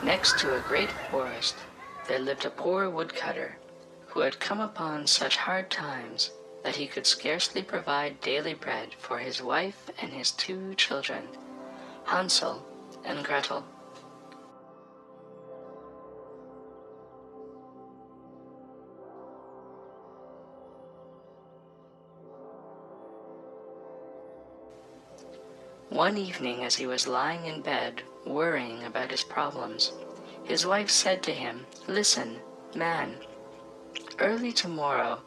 Next to a great forest, there lived a poor woodcutter who had come upon such hard times that he could scarcely provide daily bread for his wife and his 2 children, Hansel and Gretel. One evening, as he was lying in bed, worrying about his problems, his wife said to him, "Listen, man, early tomorrow,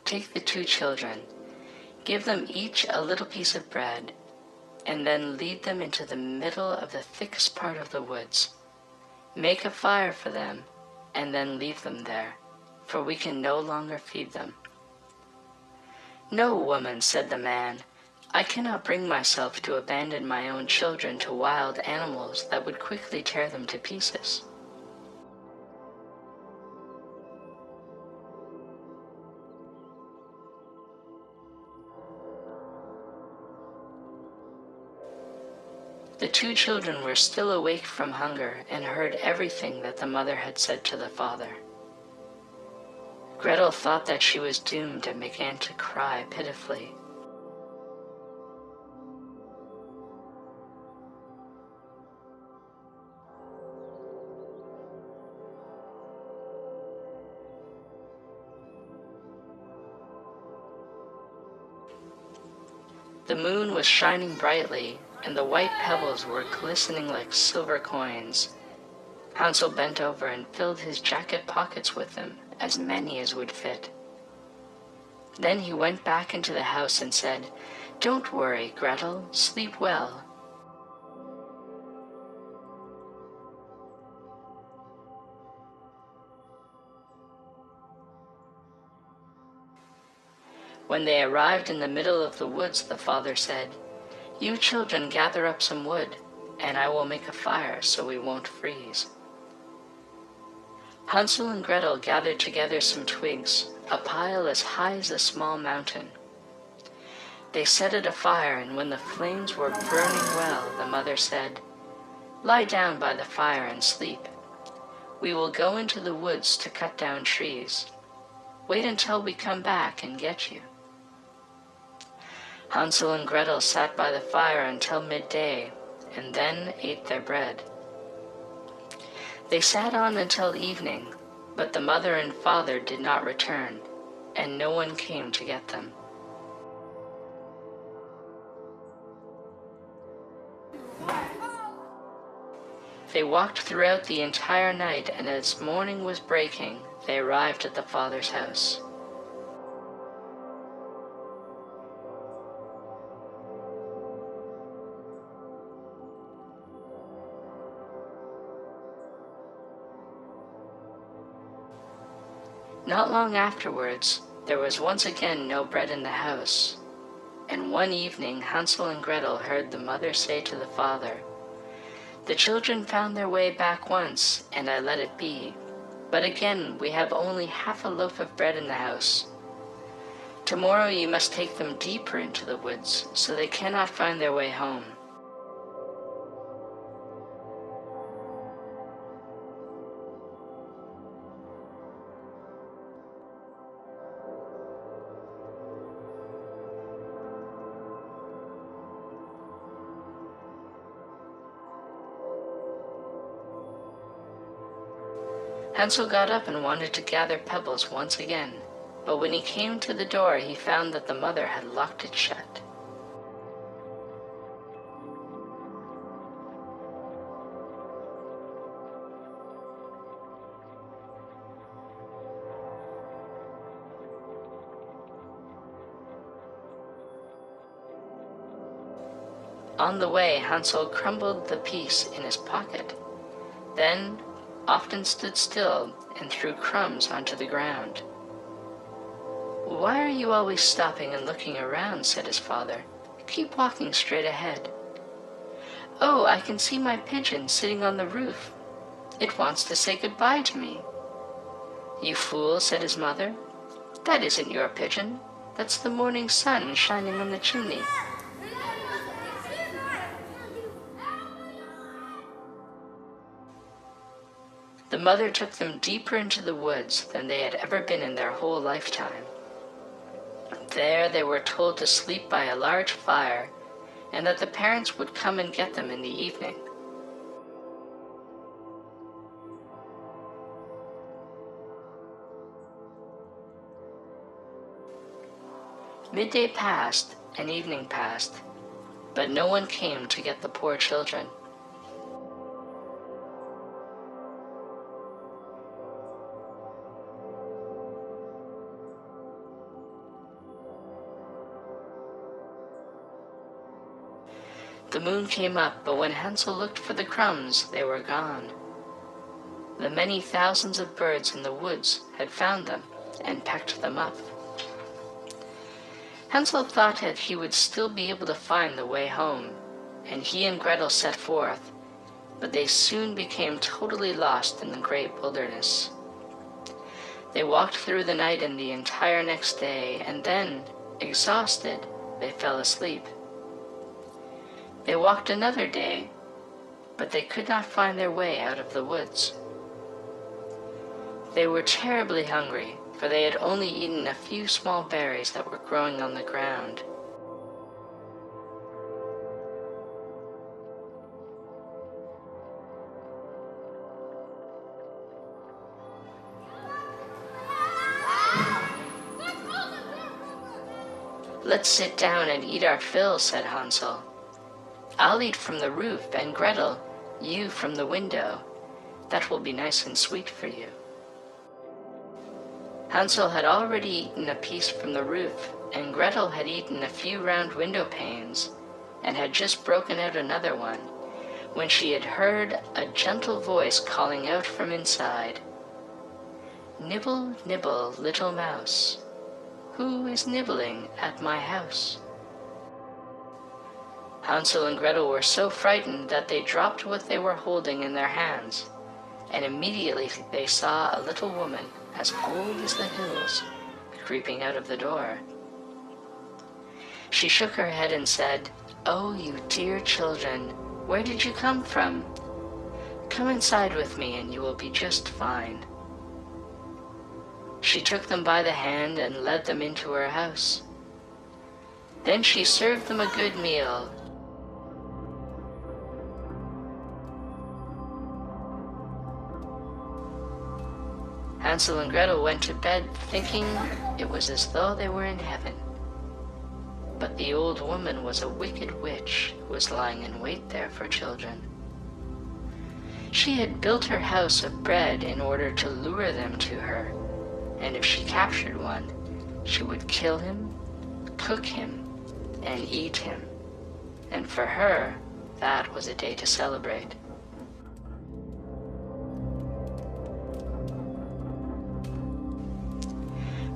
take the 2 children, give them each a little piece of bread, and then lead them into the middle of the thickest part of the woods. Make a fire for them, and then leave them there, for we can no longer feed them." "No, woman," said the man, "I cannot bring myself to abandon my own children to wild animals that would quickly tear them to pieces." The 2 children were still awake from hunger and heard everything that the mother had said to the father. Gretel thought that she was doomed and began to cry pitifully. The moon was shining brightly, and the white pebbles were glistening like silver coins. Hansel bent over and filled his jacket pockets with them, as many as would fit. Then he went back into the house and said, "Don't worry, Gretel, sleep well." When they arrived in the middle of the woods, the father said, "You children gather up some wood, and I will make a fire so we won't freeze." Hansel and Gretel gathered together some twigs, a pile as high as a small mountain. They set it afire, and when the flames were burning well, the mother said, "Lie down by the fire and sleep. We will go into the woods to cut down trees. Wait until we come back and get you." Hansel and Gretel sat by the fire until midday, and then ate their bread. They sat on until evening, but the mother and father did not return, and no one came to get them. They walked throughout the entire night, and as morning was breaking, they arrived at the father's house. Not long afterwards, there was once again no bread in the house, and one evening Hansel and Gretel heard the mother say to the father, "The children found their way back once, and I let it be. But again we have only half a loaf of bread in the house. Tomorrow you must take them deeper into the woods, so they cannot find their way home." Hansel got up and wanted to gather pebbles once again, but when he came to the door he found that the mother had locked it shut. On the way, Hansel crumbled the piece in his pocket, then often stood still and threw crumbs onto the ground. "Why are you always stopping and looking around?" said his father. "Keep walking straight ahead." "Oh, I can see my pigeon sitting on the roof. It wants to say goodbye to me." "You fool," said his mother. "That isn't your pigeon. That's the morning sun shining on the chimney." The mother took them deeper into the woods than they had ever been in their whole lifetime. There they were told to sleep by a large fire, and that the parents would come and get them in the evening. Midday passed and evening passed, but no one came to get the poor children. The moon came up, but when Hansel looked for the crumbs, they were gone. The many thousands of birds in the woods had found them and pecked them up. Hansel thought that he would still be able to find the way home, and he and Gretel set forth, but they soon became totally lost in the great wilderness. They walked through the night and the entire next day, and then, exhausted, they fell asleep. They walked another day, but they could not find their way out of the woods. They were terribly hungry, for they had only eaten a few small berries that were growing on the ground. "Let's sit down and eat our fill," said Hansel. "I'll eat from the roof, and Gretel, you from the window. That will be nice and sweet for you." Hansel had already eaten a piece from the roof, and Gretel had eaten a few round window panes, and had just broken out another one, when she had heard a gentle voice calling out from inside, "Nibble, nibble, little mouse, who is nibbling at my house?" Hansel and Gretel were so frightened that they dropped what they were holding in their hands, and immediately they saw a little woman, as old as the hills, creeping out of the door. She shook her head and said, "Oh, you dear children, where did you come from? Come inside with me and you will be just fine." She took them by the hand and led them into her house. Then she served them a good meal. Hansel and Gretel went to bed thinking it was as though they were in heaven. But the old woman was a wicked witch who was lying in wait there for children. She had built her house of bread in order to lure them to her, and if she captured one, she would kill him, cook him, and eat him. And for her, that was a day to celebrate.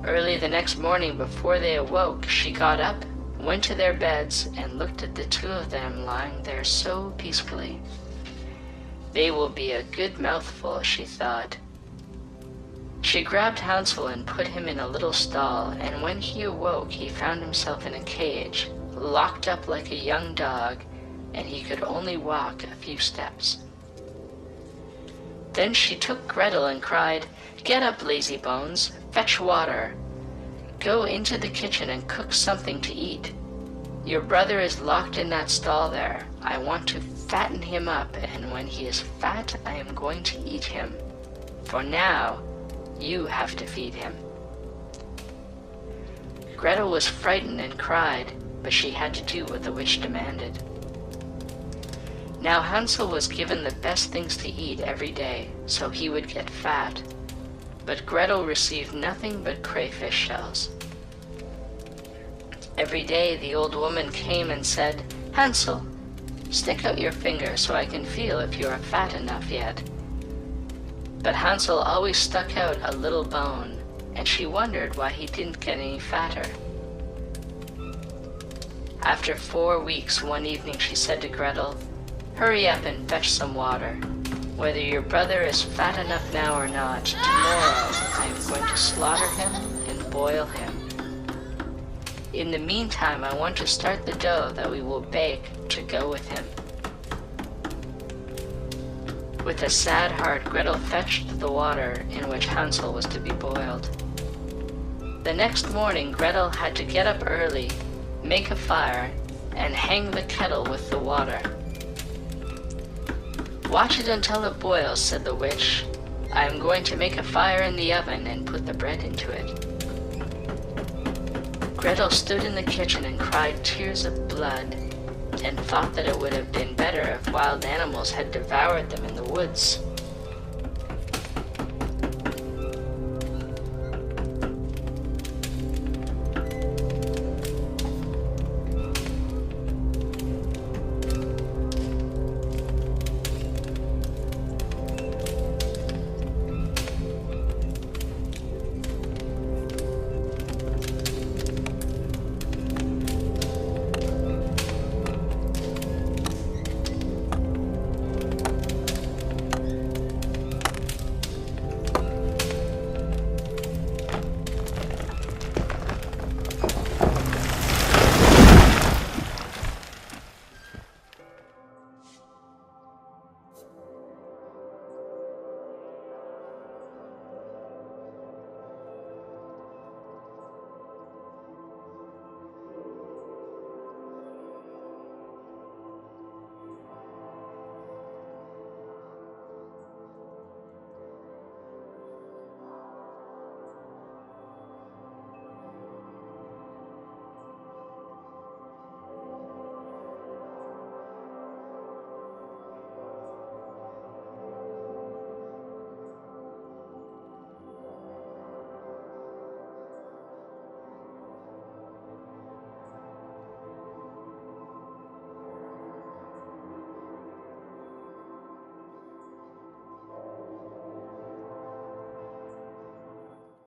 Early the next morning, before they awoke, she got up, went to their beds, and looked at the two of them lying there so peacefully. They will be a good mouthful, she thought. She grabbed Hansel and put him in a little stall, and when he awoke, he found himself in a cage, locked up like a young dog, and he could only walk a few steps. Then she took Gretel and cried, "Get up, lazy bones, fetch water. Go into the kitchen and cook something to eat. Your brother is locked in that stall there. I want to fatten him up, and when he is fat, I am going to eat him. For now, you have to feed him." Gretel was frightened and cried, but she had to do what the witch demanded. Now Hansel was given the best things to eat every day, so he would get fat, but Gretel received nothing but crayfish shells. Every day the old woman came and said, "Hansel, stick out your finger so I can feel if you are fat enough yet." But Hansel always stuck out a little bone, and she wondered why he didn't get any fatter. After 4 weeks, one evening she said to Gretel, "Hurry up and fetch some water. Whether your brother is fat enough now or not, tomorrow I am going to slaughter him and boil him. In the meantime, I want to start the dough that we will bake to go with him." With a sad heart, Gretel fetched the water in which Hansel was to be boiled. The next morning, Gretel had to get up early, make a fire, and hang the kettle with the water. "Watch it until it boils," said the witch. "I am going to make a fire in the oven and put the bread into it." Gretel stood in the kitchen and cried tears of blood, and thought that it would have been better if wild animals had devoured them in the woods.